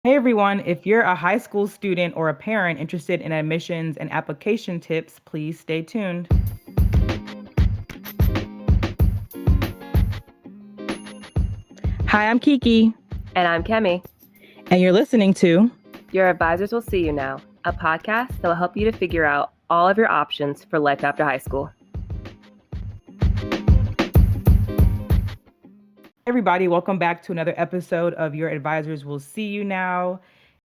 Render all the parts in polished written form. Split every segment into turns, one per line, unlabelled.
Hey everyone, if you're a high school student or a parent interested in admissions and application tips, please stay tuned. Hi, I'm Kiki,
And I'm Kemi.
and you're listening to
Your advisors will see you now, a podcast that will help you to figure out all of your options for life after high school.
everybody. Welcome back to another episode of Your Advisors Will See You Now.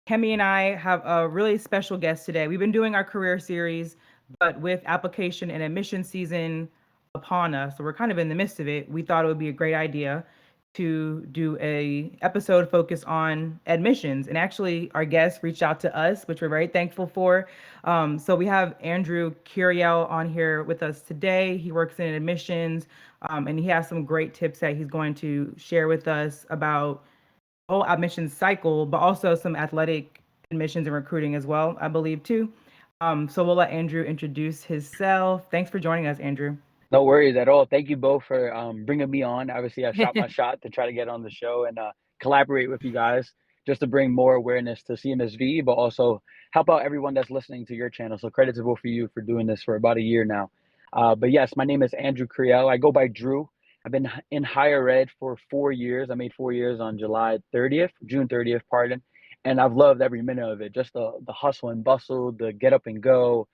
Kemi and I have a really special guest today. We've been doing our career series, but with application and admission season upon us, so we're kind of in the midst of it. We thought it would be a great idea to do a episode focused on admissions. And actually, our guest reached out to us, which we're very thankful for. So we have Andrew Curiel on here with us today. He works in admissions, and he has some great tips that he's going to share with us about whole admissions cycle, but also some athletic admissions and recruiting as well, I believe too. So we'll let Andrew introduce himself. Thanks for joining us, Andrew.
No worries at all. Thank you both for bringing me on. Obviously, I shot my shot to try to get on the show and collaborate with you guys just to bring more awareness to CMSV, but also help out everyone that's listening to your channel. So credit to both of you for doing this for about a year now. But yes, my name is Andrew Curiel. I go by Drew. I've been in higher ed for 4 years. I made 4 years on June 30th, pardon. And I've loved every minute of it. Just the hustle and bustle, the get up and go,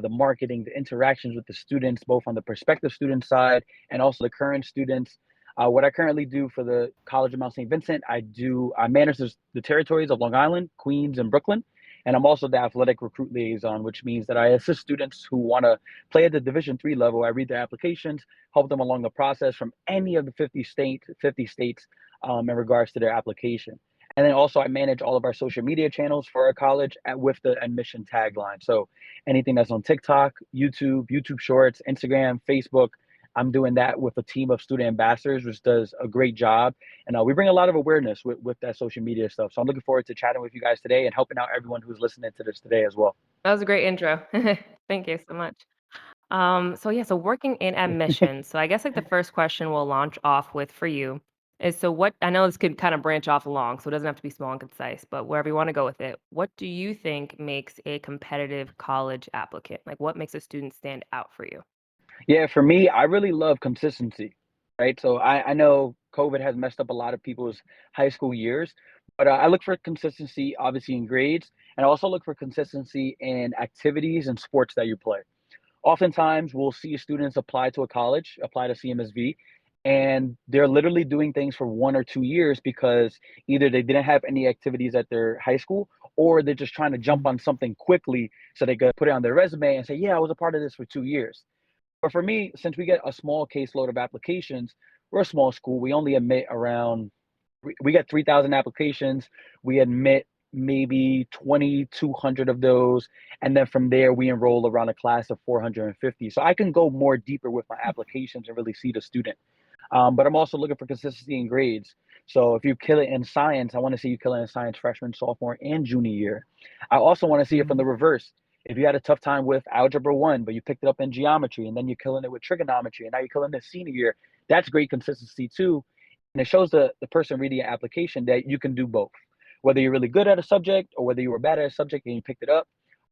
the marketing, the interactions with the students, both on the prospective student side and also the current students. What I currently do for the College of Mount St. Vincent, I manage the territories of Long Island, Queens, and Brooklyn. And I'm also the athletic recruit liaison, which means that I assist students who want to play at the Division III level. I read their applications, help them along the process from any of the 50 states in regards to their application. And then also I manage all of our social media channels for our college with the admission tagline. So anything that's on TikTok, YouTube Shorts, Instagram, Facebook. I'm doing that with a team of student ambassadors, which does a great job. And we bring a lot of awareness with that social media stuff. So I'm looking forward to chatting with you guys today and helping out everyone who's listening to this today as well.
That was a great intro. Thank you so much. So working in admissions. So I guess like the first question we'll launch off with for you is so what I know this could kind of branch off long, so it doesn't have to be small and concise, but wherever you want to go with it, what do you think makes a competitive college applicant? Like what makes a student stand out for you?
Yeah, for me, I really love consistency, right? So I know COVID has messed up a lot of people's high school years, but I look for consistency, obviously, in grades, and I also look for consistency in activities and sports that you play. Oftentimes, we'll see students apply to a college, apply to CMSV, and they're literally doing things for 1 or 2 years because either they didn't have any activities at their high school or they're just trying to jump on something quickly so they could put it on their resume and say, yeah, I was a part of this for 2 years. But for me, since we get a small caseload of applications, we're a small school. We only admit around, we get 3,000 applications. We admit maybe 2,200 of those. And then from there, we enroll around a class of 450. So I can go more deeper with my applications and really see the student. But I'm also looking for consistency in grades. So if you kill it in science, I want to see you kill it in science freshman, sophomore, and junior year. I also want to see it from the reverse. If you had a tough time with algebra 1, but you picked it up in geometry, and then you're killing it with trigonometry, and now you're killing it senior year, that's great consistency too. And it shows the person reading your application that you can do both. Whether you're really good at a subject or whether you were bad at a subject and you picked it up,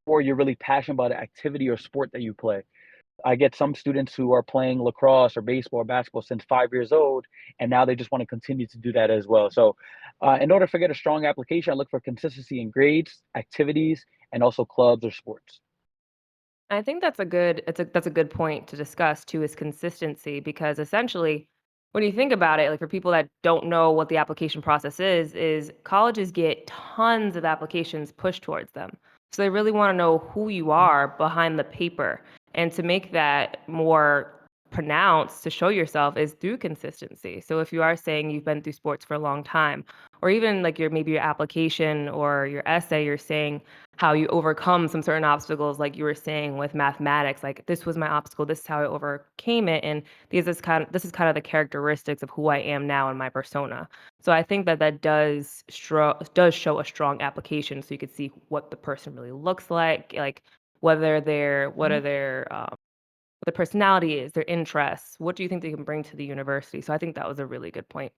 or you're really passionate about an activity or sport that you play. I get some students who are playing lacrosse or baseball or basketball since 5 years old, and now they just want to continue to do that as well. So, in order to get a strong application, I look for consistency in grades, activities, and also clubs or sports.
I think that's a good point to discuss too is consistency because essentially when you think about it, like for people that don't know what the application process is colleges get tons of applications pushed towards them. So they really want to know who you are behind the paper. And to make that more pronounced to show yourself is through consistency. So if you are saying you've been through sports for a long time, or even like your application or your essay, you're saying how you overcome some certain obstacles, like you were saying with mathematics, like this was my obstacle, this is how I overcame it, and this is kind of the characteristics of who I am now in my persona. So I think that does show a strong application, so you could see what the person really looks like whether they're what are their personality is, their interests, what do you think they can bring to the university? So I think that was a really good point.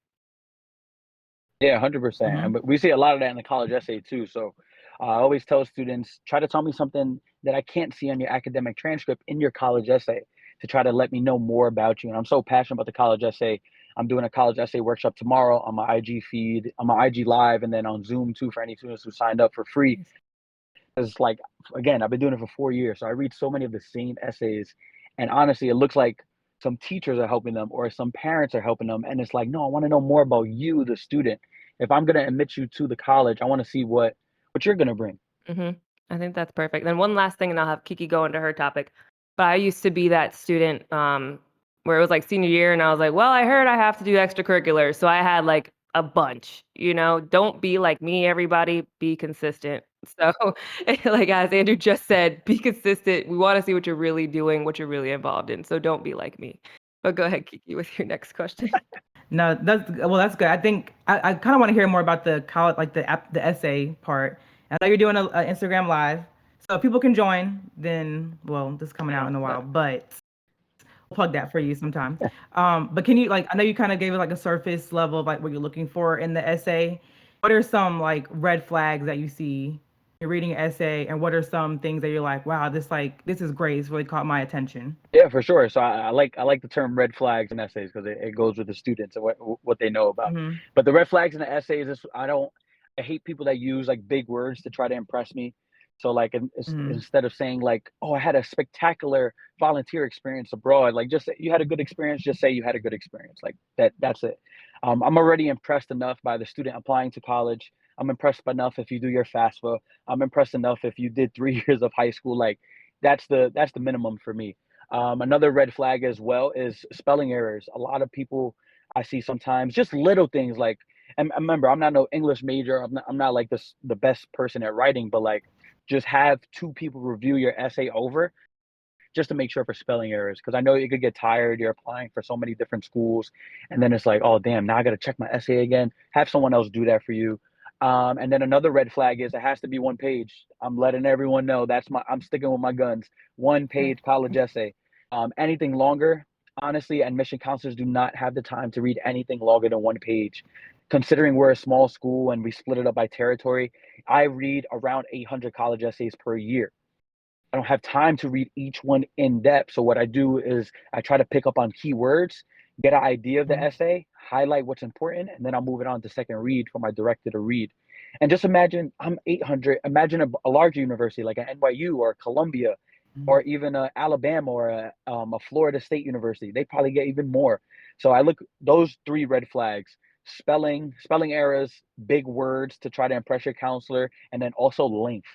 Yeah, 100%.
Hmm.
And we see a lot of that in the college essay too. So I always tell students, try to tell me something that I can't see on your academic transcript in your college essay to try to let me know more about you. And I'm so passionate about the college essay. I'm doing a college essay workshop tomorrow on my IG feed, on my IG live, and then on Zoom too for any students who signed up for free.
Nice.
It's like, again, I've been doing it for 4 years, so I read so many of the same essays, and honestly, it looks like some teachers are helping them or some parents are helping them, and it's like, no, I want to know more about you, the student. If I'm gonna admit you to the college, I want to see what you're gonna bring.
Mhm. I think that's perfect. Then one last thing, and I'll have Kiki go into her topic. But I used to be that student, where it was like senior year, and I was like, "Well, I heard I have to do extracurriculars," so I had like a bunch. Don't be like me, everybody. Be consistent. So, like as Andrew just said, be consistent. We want to see what you're really doing, what you're really involved in. So don't be like me. But go ahead, Kiki, with your next question.
No, that's good. I think I kind of want to hear more about the college, like the essay part. I know you're doing a Instagram live, so if people can join, then well, this is coming out in a while, but we'll plug that for you sometime. But can you like I know you kind of gave it like a surface level of like what you're looking for in the essay. What are some like red flags that you see you're reading an essay, and what are some things that you're like, wow, this is great. It's really caught my attention.
Yeah, for sure. So I like the term red flags in essays because it goes with the students and what they know about.
Mm-hmm.
But the red flags in the essays is I hate people that use like big words to try to impress me. So like
Mm-hmm.
instead of saying like, oh, I had a spectacular volunteer experience abroad, like just say you had a good experience, just say you had a good experience. Like that's it. I'm already impressed enough by the student applying to college. I'm impressed enough if you do your FAFSA. I'm impressed enough if you did 3 years of high school. Like that's the minimum for me. Another red flag as well is spelling errors. A lot of people I see sometimes just little things like, and remember, I'm not no English major. I'm not like the best person at writing, but like just have two people review your essay over just to make sure for spelling errors. Because I know you could get tired. You're applying for so many different schools, and then it's like, oh damn, now I got to check my essay again. Have someone else do that for you. And then another red flag is it has to be one page. I'm letting everyone know I'm sticking with my guns. One page college essay. Anything longer, honestly, admission counselors do not have the time to read anything longer than one page. Considering we're a small school and we split it up by territory, I read around 800 college essays per year. I don't have time to read each one in depth. So what I do is I try to pick up on keywords, get an idea of the essay, highlight what's important, and then I'll move it on to second read for my director to read. And just imagine I'm 800. Imagine a larger university like an NYU or Columbia, or even a Alabama or a Florida State University. They probably get even more. So I look those three red flags: spelling errors, big words to try to impress your counselor, and then also length.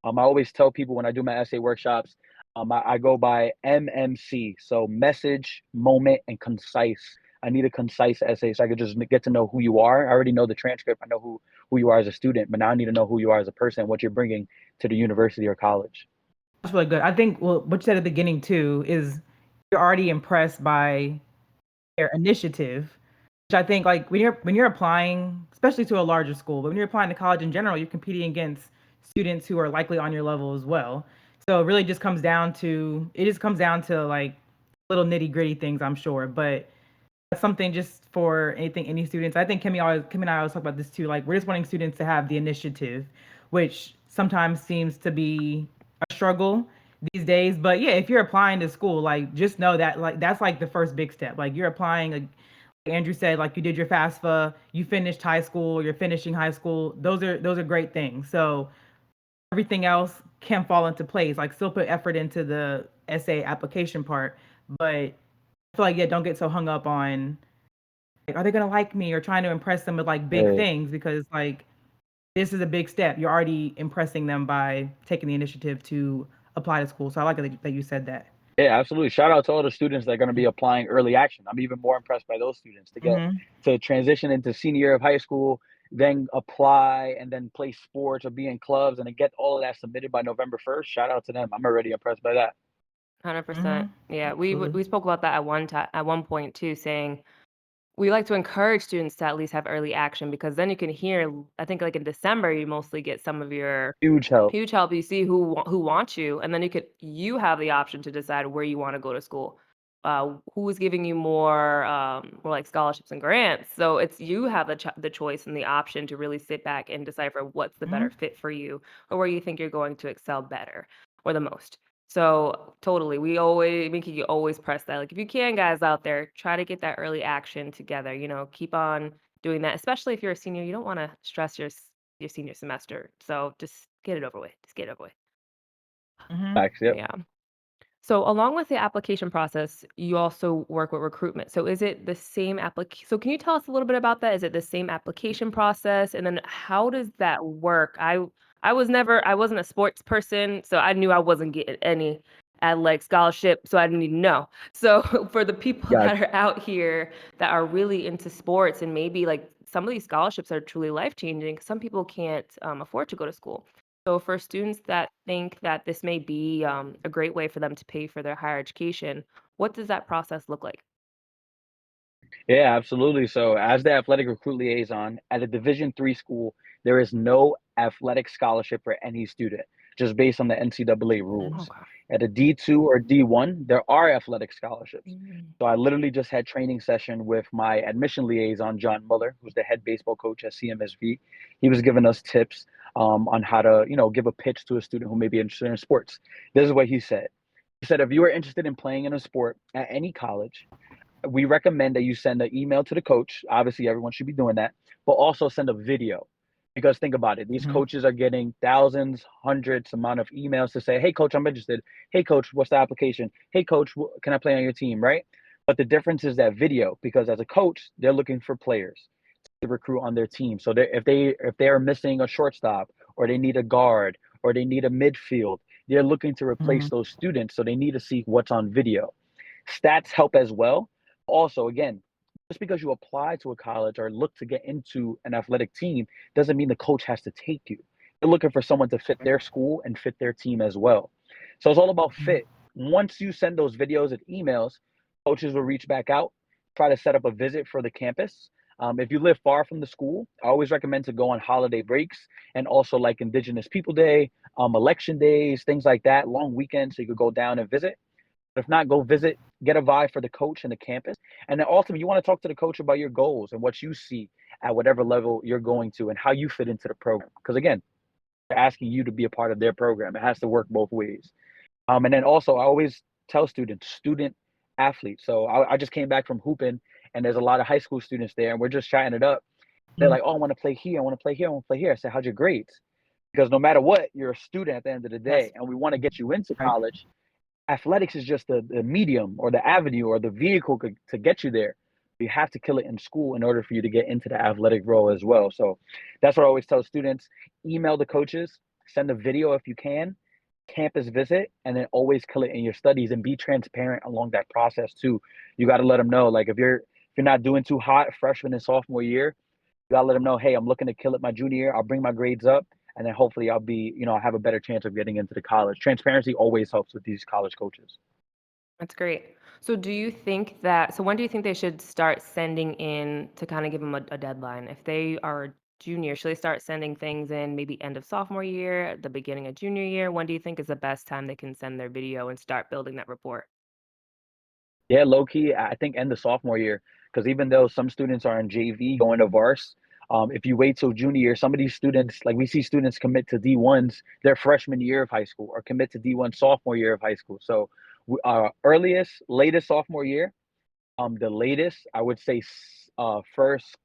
I always tell people when I do my essay workshops, I go by MMC, so message, moment, and concise. I need a concise essay so I could just get to know who you are. I already know the transcript. I know who you are as a student, but now I need to know who you are as a person, what you're bringing to the university or college.
That's really good. I think well, what you said at the beginning too is you're already impressed by their initiative, which I think like when you're applying, especially to a larger school, but when you're applying to college in general, you're competing against students who are likely on your level as well. So it really just comes down to like little nitty gritty things, I'm sure. But that's something just for anything any students. I think Kimmy and I always talk about this too. Like we're just wanting students to have the initiative, which sometimes seems to be a struggle these days. But yeah, if you're applying to school, like just know that like that's like the first big step. Like you're applying like Andrew said, like you did your FAFSA, you finished high school, you're finishing high school. Those are great things. So everything else can fall into place. Like still put effort into the essay application part, but I feel like yeah, don't get so hung up on like, are they gonna like me or trying to impress them with like big
Hey,
things because like this is a big step. You're already impressing them by taking the initiative to apply to school. So I like that you said that.
yeah, absolutely. Shout out to all the students that are going to be applying early action. I'm even more impressed by those students to get
Hmm.
to transition into senior year of high school, then apply and then play sports or be in clubs and then get all of that submitted by November 1st. Shout out to them. I'm already impressed by that.
100%.
Hmm.
Yeah,
Absolutely.
we spoke about that at one point too, saying we like to encourage students to at least have early action because then you can hear. I think like in December you mostly get some of your
Huge help.
huge help. You see who wants you, and then you have the option to decide where you want to go to school. who is giving you more like scholarships and grants. So it's you have the choice and the option to really sit back and decipher what's the better
Mhm.
fit for you or where you think you're going to excel better or the most. So totally, you always press that. Like if you can, guys out there, try to get that early action together. Keep on doing that. Especially if you're a senior, you don't want to stress your senior semester. So just get it over with. Just get it over with.
Mhm.
Facts. Yep.
Yeah. So along with the application process, you also work with recruitment. So is it the same So can you tell us a little bit about that? Is it the same application process? And then how does that work? I wasn't a sports person, so I knew I wasn't getting any athletic scholarship, so I didn't even know. So for the people
Got
that are out here that are really into sports and maybe like some of these scholarships are truly life changing, some people can't afford to go to school. So for students that think that this may be a great way for them to pay for their higher education, what does that process look like?
Yeah, absolutely. So, as the athletic recruit liaison at a Division 3 school, there is no athletic scholarship for any student, just based on the NCAA
Mhm.
rules.
Okay.
At a D2 or D1, there are athletic scholarships.
Mm.
So, I literally just had training session with my admission liaison, John Muller, who's the head baseball coach at CMSV. He was giving us tips on how to, give a pitch to a student who may be interested in sports. This is what he said. He said, if you are interested in playing in a sport at any college, we recommend that you send an email to the coach. Obviously, everyone should be doing that, but also send a video because think about it. These
Mhm.
coaches are getting thousands, hundreds amount of emails to say, "Hey, coach, I'm interested. Hey, coach, what's the application? Hey, coach, can I play on your team?" Right? But the difference is that video because as a coach, they're looking for players to recruit on their team. So if they are missing a shortstop or they need a guard or they need a midfield, they're looking to replace
Mhm.
those students. So they need to see what's on video. Stats help as well. Also, again, just because you apply to a college or look to get into an athletic team doesn't mean the coach has to take you. They're looking for someone to fit their school and fit their team as well. So it's all about
Mhm.
fit. Once you send those videos and emails, coaches will reach back out, try to set up a visit for the campus. If you live far from the school, I always recommend to go on holiday breaks and also like Indigenous People Day, election days, things like that, long weekends, so you could go down and visit. If not, go visit, get a vibe for the coach and the campus. And then ultimately, you want to talk to the coach about your goals and what you see at whatever level you're going to and how you fit into the program. Because again, they're asking you to be a part of their program. It has to work both ways. And then also, I always tell students, student athletes. So I just came back from hooping, and there's a lot of high school students there, and we're just chatting it up. They're
Mhm.
like, "Oh, I want to play here. I want to play here. I want to play here." I said, "How's your grades?" Because no matter what, you're a student at the end of the day,
Yes.
and we want to get you into
Right.
college. Athletics is just the medium or the avenue or the vehicle to get you there. You have to kill it in school in order for you to get into the athletic role as well. So that's what I always tell students. Email the coaches, send a video if you can, campus visit, and then always kill it in your studies and be transparent along that process too. You got to let them know, like if you're not doing too hot freshman and sophomore year, you gotta let them know, hey, I'm looking to kill it my junior year. I'll bring my grades up, and then hopefully I'll be, I'll have a better chance of getting into the college. Transparency always helps with these college coaches.
That's great. So when do you think they should start sending in to kind of give them a deadline? If they are a junior, should they start sending things in maybe end of sophomore year, the beginning of junior year? When do you think is the best time they can send their video and start building that rapport?
Yeah, low key, I think end of sophomore year, because even though some students are in JV going to vars, if you wait till junior year, some of these students, like we see students commit to D1s their freshman year of high school or commit to D1 sophomore year of high school. So, latest sophomore year, the latest, I would say, first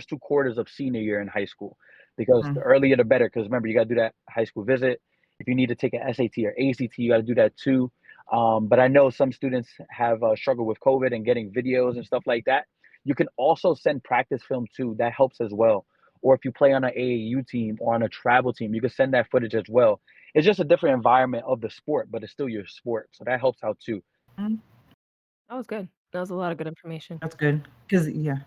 2 quarters of senior year in high school, because the
Mhm.
earlier the better. Because remember, you got to do that high school visit. If you need to take an SAT or ACT, you got to do that too. But I know some students have struggled with COVID and getting videos and stuff like that. You can also send practice film too. That helps as well. Or if you play on an AAU team or on a travel team, you can send that footage as well. It's just a different environment of the sport, but it's still your sport, so that helps out too.
Mhm.
That was good. That was a lot of good information.
That's good. Because yeah,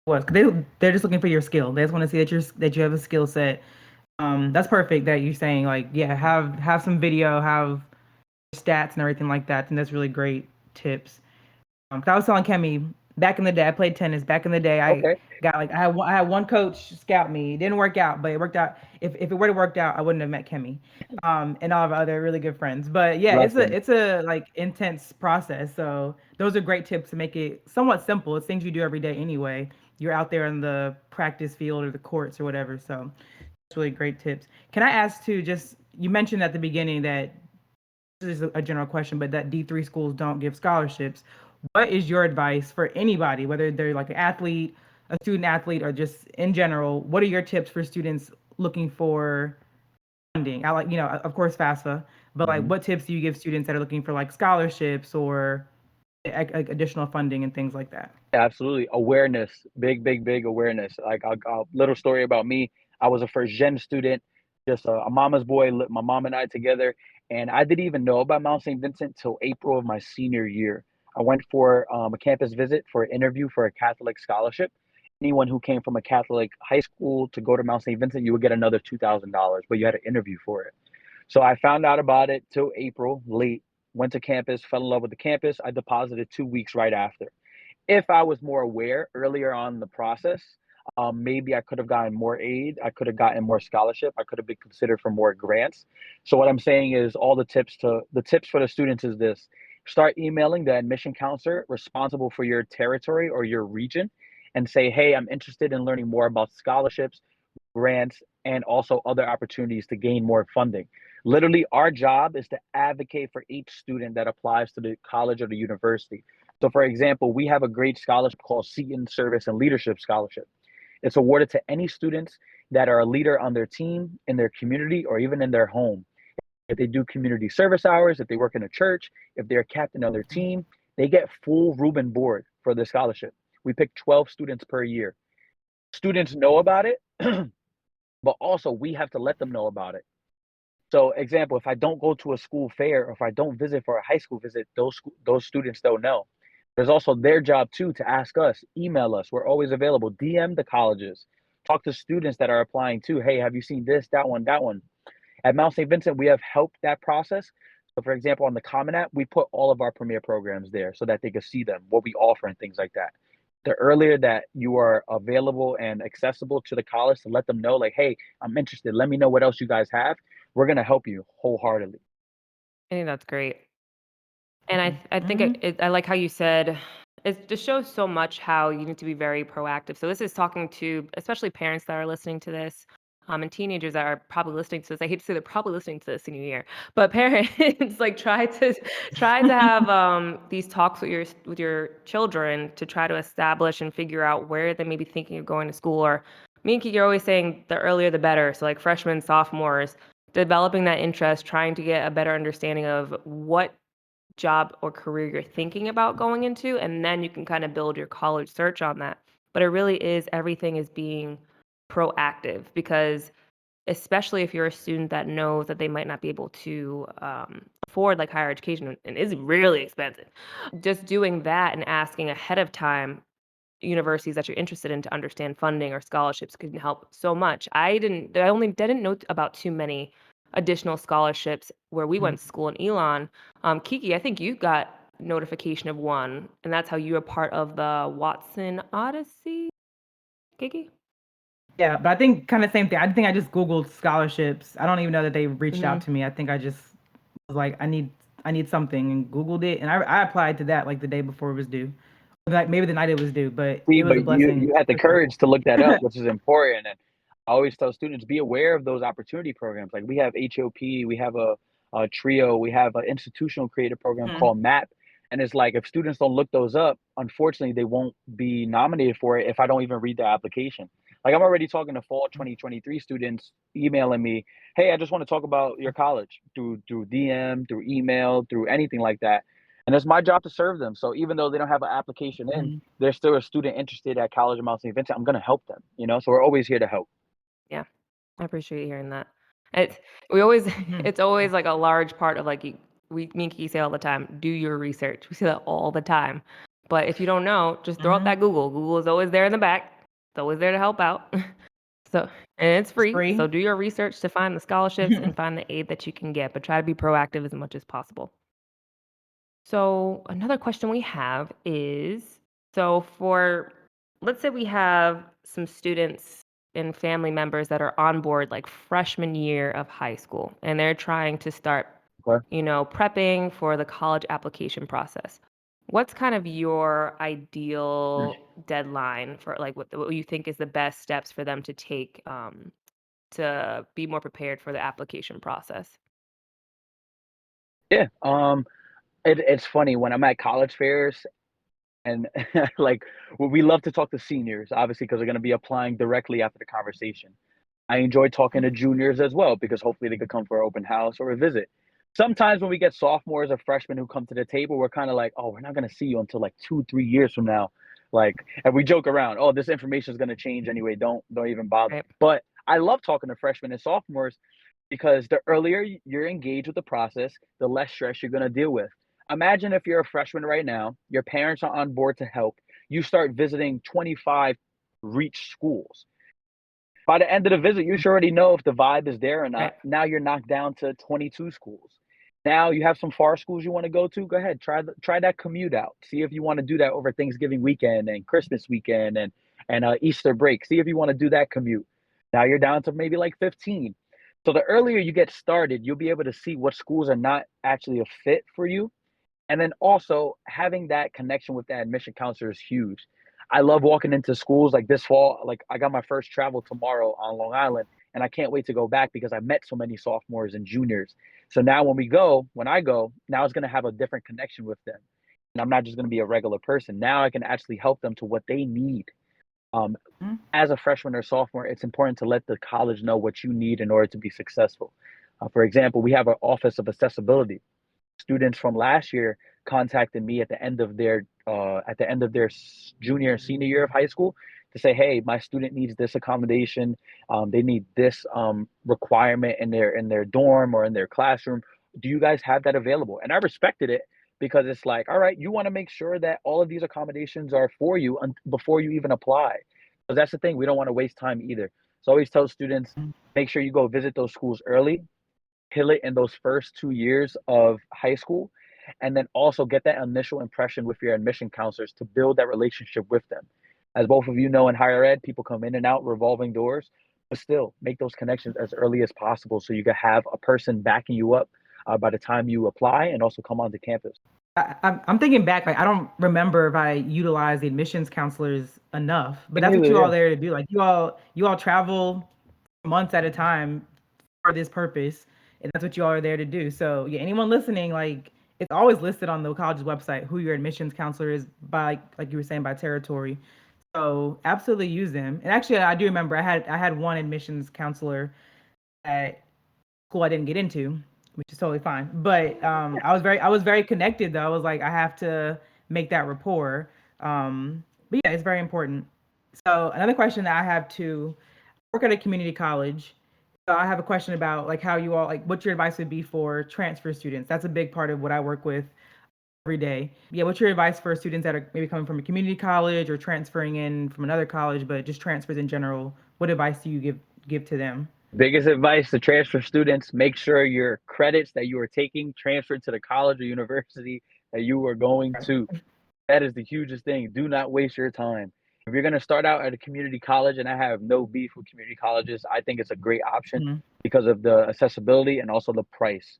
what they're just looking for your skill. They just want to see that you have a skill set. That's perfect that you're saying like yeah, have some video, have stats and everything like that. And that's really great tips. 'Cause I was telling Kemi, Back in the day, I played tennis. Back in the day, I
Okay,
got like I had one coach scout me. It didn't work out, but it worked out. If it would have worked out, I wouldn't have met Kimmy, and all of our other really good friends. But yeah,
blessing.
it's a like intense process. So those are great tips to make it somewhat simple. It's things you do every day anyway. You're out there in the practice field or the courts or whatever. So it's really great tips. Can I ask too? Just you mentioned at the beginning that this is a general question, but that D3 schools don't give scholarships. What is your advice for anybody, whether they're like an athlete, a student athlete, or just in general? What are your tips for students looking for funding? I like, of course, FAFSA, but like,
Mhm.
what tips do you give students that are looking for like scholarships or like additional funding and things like that?
Absolutely. Awareness, big, big, big awareness. Like a little story about me. I was a first gen student, just a mama's boy, my mom and I together. And I didn't even know about Mount St. Vincent till April of my senior year. I went for a campus visit for an interview for a Catholic scholarship. Anyone who came from a Catholic high school to go to Mount St. Vincent, you would get another $2,000, but you had to interview for it. So I found out about it till April, late, went to campus, fell in love with the campus. I deposited 2 weeks right after. If I was more aware earlier on in the process, maybe I could have gotten more aid. I could have gotten more scholarship. I could have been considered for more grants. So what I'm saying is all the tips for the students is this. Start emailing the admission counselor responsible for your territory or your region and say, hey, I'm interested in learning more about scholarships, grants, and also other opportunities to gain more funding. Literally, our job is to advocate for each student that applies to the college or the university. So, for example, we have a great scholarship called Seton Service and Leadership Scholarship. It's awarded to any students that are a leader on their team, in their community, or even in their home. If they do community service hours, if they work in a church, if they're a captain on their team, they get full room and board for the scholarship. We pick 12 students per year. Students know about it, but also we have to let them know about it. So, example, if I don't go to a school fair or if I don't visit for a high school visit, those students don't know. There's also their job too to ask us, email us. We're always available. DM the colleges, talk to students that are applying too. Hey, have you seen this, that one, that one? At Mount St. Vincent, we have helped that process. So, for example, on the Common App, we put all of our premier programs there so that they could see them, what we offer, and things like that. The earlier that you are available and accessible to the college to let them know, like, hey, I'm interested. Let me know what else you guys have. We're going to help you wholeheartedly.
I think that's great. And I think
Mm-hmm.
I like how you said it just shows so much how you need to be very proactive. So this is talking to especially parents that are listening to this, and teenagers that are probably listening to this. I hate to say they're probably listening to this senior year, but parents like try to have these talks with your children to try to establish and figure out where they may be thinking of going to school. Or me and Kiki are always saying the earlier the better. So like freshmen, sophomores, developing that interest, trying to get a better understanding of what job or career you're thinking about going into, and then you can kind of build your college search on that. But it really is everything is being proactive because especially if you're a student that knows that they might not be able to afford like higher education and is really expensive, just doing that and asking ahead of time universities that you're interested in to understand funding or scholarships can help so much. I only didn't know about too many additional scholarships where we went to school in Elon. Kiki, I think you got notification of one, and that's how you were part of the Watson Odyssey. Kiki?
Yeah, but I think kind of same thing. I think I just Googled scholarships. I don't even know that they reached
Hmm.
out to me. I think I just was like, I need something and Googled it, and I applied to that like the day before it was due, like maybe the night it was due. But
See,
it was a
but you
blessing.
you had the
For sure.
courage to look that up, which is important. And I always tell students be aware of those opportunity programs. Like we have HOP, we have a trio, we have an institutional creative program
Mhm.
called MAP. And it's like if students don't look those up, unfortunately, they won't be nominated for it if I don't even read the application. Like I'm already talking to fall 2023 students emailing me, hey, I just want to talk about your college through DM, through email, through anything like that. And it's my job to serve them. So even though they don't have an application in,
Mhm.
they're still a student interested at College of Mount St. Vincent. I'm going to help them, so we're always here to help.
Yeah, I appreciate hearing that. It's we always
Mhm.
it's always like a large part of like me and Kiki say all the time, do your research. We say that all the time. But if you don't know, just throw out
Mhm.
that Google. Google is always there in the back. It's always there to help out. So, and it's
It's
free. So
free.
do your research to find the scholarships and find the aid that you can get, but try to be proactive as much as possible. So, another question we have is So for let's say we have some students and family members that are on board like freshman year of high school and they're trying to start,
Okay.
prepping for the college application process. What's kind of your ideal deadline for like what you think is the best steps for them to take to be more prepared for the application process?
Yeah. It's funny when I'm at college fairs and like we love to talk to seniors, obviously, because they're going to be applying directly after the conversation. I enjoy talking to juniors as well because hopefully they could come for an open house or a visit. Sometimes when we get sophomores or freshmen who come to the table, we're kind of like, oh, we're not going to see you until like 2, 3 years from now. Like, and we joke around, oh, this information is going to change anyway. Don't even bother.
Right.
But I love talking to freshmen and sophomores because the earlier you're engaged with the process, the less stress you're going to deal with. Imagine if you're a freshman right now, your parents are on board to help. You start visiting 25 reach schools. By the end of the visit, you should already know if the vibe is there or not.
Right.
Now you're knocked down to 22 schools. Now you have some far schools you want to go to. Go ahead, try that commute out. See if you want to do that over Thanksgiving weekend and Christmas weekend and Easter break. See if you want to do that commute. Now you're down to maybe like 15. So the earlier you get started, you'll be able to see what schools are not actually a fit for you, and then also having that connection with the admission counselor is huge. I love walking into schools like this fall. Like I got my first travel tomorrow on Long Island, and I can't wait to go back because I met so many sophomores and juniors. So now when I go, now it's going to have a different connection with them. And I'm not just going to be a regular person. Now I can actually help them to what they need. Um,
Mhm.
as a freshman or sophomore, it's important to let the college know what you need in order to be successful. For example, we have an office of accessibility. Students from last year contacted me at the end of their junior and senior year of high school to say, "Hey, my student needs this accommodation. They need this requirement in their dorm or in their classroom. Do you guys have that available?" And I respected it because it's like, all right, you want to make sure that all of these accommodations are for you before you even apply. Because that's the thing, we don't want to waste time either. So I always tell students, make sure you go visit those schools early, kill it in those first 2 years of high school, and then also get that initial impression with your admission counselors to build that relationship with them. As both of you know, in higher ed, people come in and out, revolving doors, but still make those connections as early as possible so you can have a person backing you up by the time you apply and also come onto campus.
I'm thinking back, like I don't remember if I utilized the admissions counselors enough, but
Me
that's what
neither,
you all
yeah.
there to do. Like you all travel months at a time for this purpose, and that's what you all are there to do. So yeah, anyone listening, like it's always listed on the college's website who your admissions counselor is by, like you were saying, by territory. So absolutely use them. And actually, I do remember I had one admissions counselor at school I didn't get into, which is totally fine. But I was very connected though. I was like, I have to make that rapport. But yeah, it's very important. So another question that I have too, I work at a community college. So I have a question about like how you all like what your advice would be for transfer students. That's a big part of what I work with every day. Yeah, what's your advice for students that are maybe coming from a community college or transferring in from another college, but just transfers in general? What advice do you give to them?
Biggest advice to transfer students, make sure your credits that you are taking transfer to the college or university that you are going to. That is the hugest thing. Do not waste your time. If you're going to start out at a community college, and I have no beef with community colleges, I think it's a great option
Mhm.
because of the accessibility and also the price.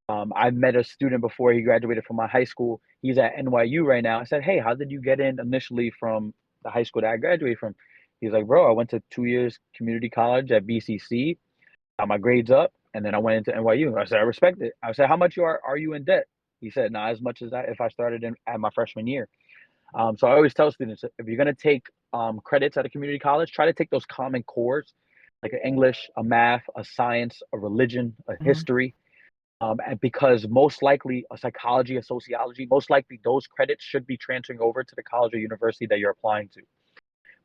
I've met a student before he graduated from my high school. He's at NYU right now. I said, "Hey, how did you get in initially from the high school that I graduated from?" He's like, "Bro, I went to 2 years community college at BCC, got my grades up, and then I went into NYU." I said, "I respect it." I said, "How much are you in debt?" He said, "Not as much as that if I started at my freshman year." So I always tell students, if you're going to take credits at a community college, try to take those common cores like an English, a math, a science, a religion, a
Mhm.
history. And because most likely a psychology, a sociology, most likely those credits should be transferring over to the college or university that you're applying to.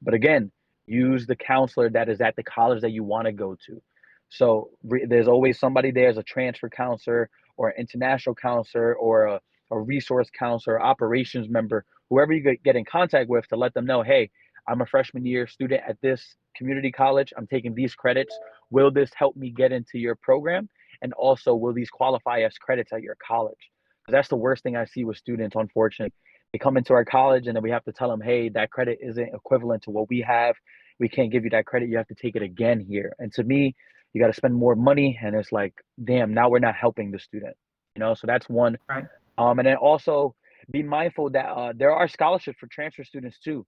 But again, use the counselor that is at the college that you want to go to. So there's always somebody there as a transfer counselor or an international counselor or a resource counselor, operations member, whoever you get in contact with to let them know, hey, I'm a freshman year student at this community college. I'm taking these credits. Will this help me get into your program? And also, will these qualify as credits at your college? Because that's the worst thing I see with students, unfortunately. They come into our college and then we have to tell them, hey, that credit isn't equivalent to what we have. We can't give you that credit. You have to take it again here. And to me, you got to spend more money. And it's like, damn, now we're not helping the student. So that's one.
Right.
And then also be mindful that there are scholarships for transfer students too.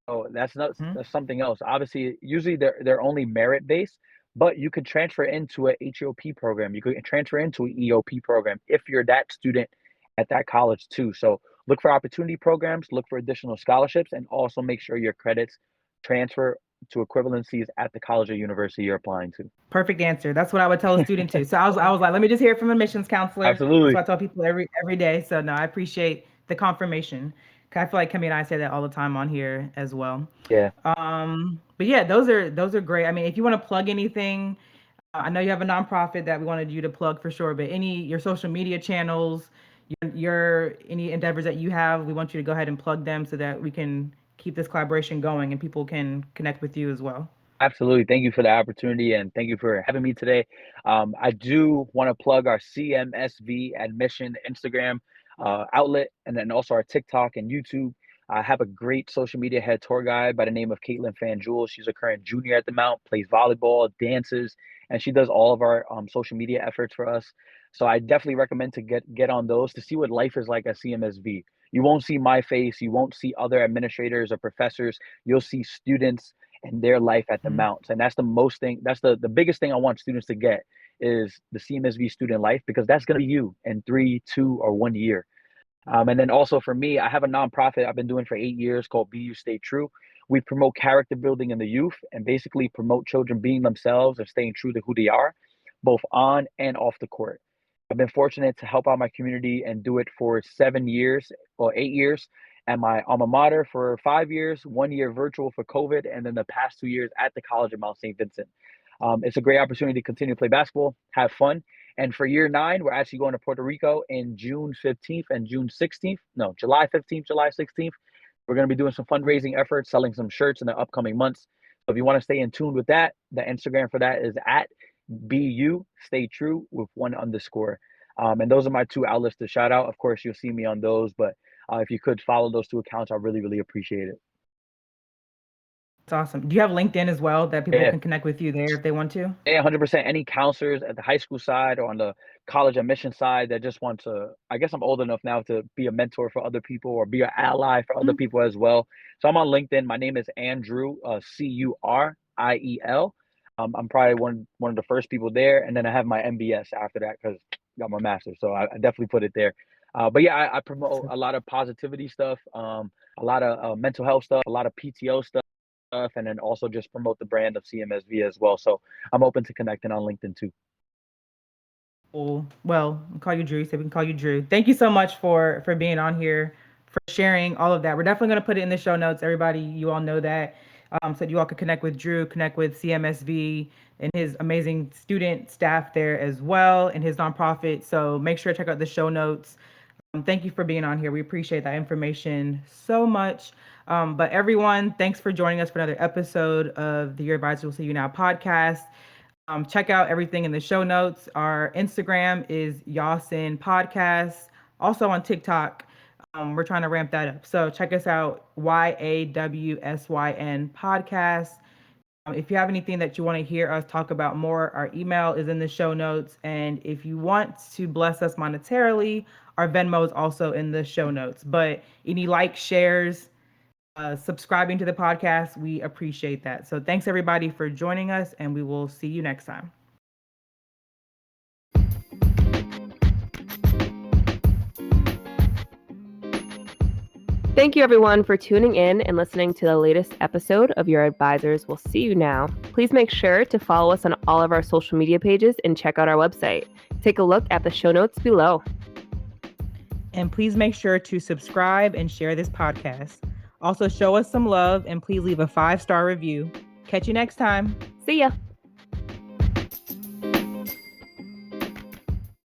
Oh,
Mhm.
that's something else. Obviously, usually they're only merit based, but you could transfer into a HEOP program. You could transfer into an EOP program if you're that student at that college too. So look for opportunity programs, look for additional scholarships, and also make sure your credits transfer to equivalencies at the college or university you're applying to.
Perfect answer. That's what I would tell a student too. So I was like, let me just hear it from a admissions counselor. That's
Absolutely.
what I tell people every day. So no, I appreciate the confirmation. 'Cause I feel like Kemi and I say that all the time on here as well.
Yeah,
But yeah, those are great. I mean, if you want to plug anything, I know you have a nonprofit that we wanted you to plug for sure, but any your social media channels, your any endeavors that you have, we want you to go ahead and plug them so that we can keep this collaboration going and people can connect with you as well.
absolutely. Thank you for the opportunity and thank you for having me today. I do want to plug our CMSV admission Instagram outlet and then also our TikTok and YouTube. I have a great social media head tour guide by the name of Caitlin Fanjul. She's a current junior at the Mount, plays volleyball, dances, and she does all of our social media efforts for us. So I definitely recommend to get on those to see what life is like at CMSV. You won't see my face, you won't see other administrators or professors. You'll see students and their life at the
Mhm.
mounts. And that's the most thing, that's the biggest thing I want students to get is the CMSV student life, because that's going to be you in 3, 2, or 1 year. And then also for me, I have a nonprofit I've been doing for 8 years called BU Stay True. We promote character building in the youth and basically promote children being themselves and staying true to who they are, both on and off the court. I've been fortunate to help out my community and do it for 7 years or 8 years at my alma mater for 5 years, 1 year virtual for COVID, and then the past 2 years at the College of Mount St. Vincent. It's a great opportunity to continue to play basketball, have fun. And for year 9, we're actually going to Puerto Rico in June 15th and June 16th. No, July 15th, July 16th. We're going to be doing some fundraising efforts, selling some shirts in the upcoming months. So if you want to stay in tune with that, the Instagram for that is at BU Stay True with 1_. And those are my 2 outlets to shout out. Of course, you'll see me on those, but if you could follow those 2 accounts, I really, really appreciate it.
It's awesome. Do you have LinkedIn as well that people
Yeah.
can connect with you there if they want to?
Yeah, 100%. Any counselors at the high school side or on the college admission side that just want to, I guess I'm old enough now to be a mentor for other people or be an ally for other
Mhm.
people as well. So I'm on LinkedIn. My name is Andrew, Curiel. I'm probably one of the first people there, and then I have my MBS after that because I got my master's. So I definitely put it there. But yeah, I promote
So
a lot of positivity stuff, a lot of mental health stuff, a lot of PTO stuff, and then also just promote the brand of CMSV as well. So I'm open to connecting on LinkedIn too.
cool. Well, I'll call you Drew, so we can call you Drew. Thank you so much for being on here, for sharing all of that. We're definitely going to put it in the show notes. Everybody, you all know that. So you all could connect with Drew, connect with CMSV and his amazing student staff there as well, and his nonprofit. So make sure to check out the show notes. Thank you for being on here. We appreciate that information so much. But everyone, thanks for joining us for another episode of the Your Advisor Will See You Now podcast. Check out everything in the show notes. Our Instagram is Yasin Podcast. Also on TikTok, we're trying to ramp that up. So check us out, YAWSYN Podcast. If you have anything that you want to hear us talk about more, our email is in the show notes. And if you want to bless us monetarily, our Venmo is also in the show notes. But any likes, shares, subscribing to the podcast, we appreciate that. So thanks everybody for joining us, and we will see you next time.
Thank you, everyone, for tuning in and listening to the latest episode of Your Advisors Will See You Now. Please make sure to follow us on all of our social media pages and check out our website. Take a look at the show notes below.
And please make sure to subscribe and share this podcast. Also, show us some love and please leave a 5-star review. Catch you next time.
See ya.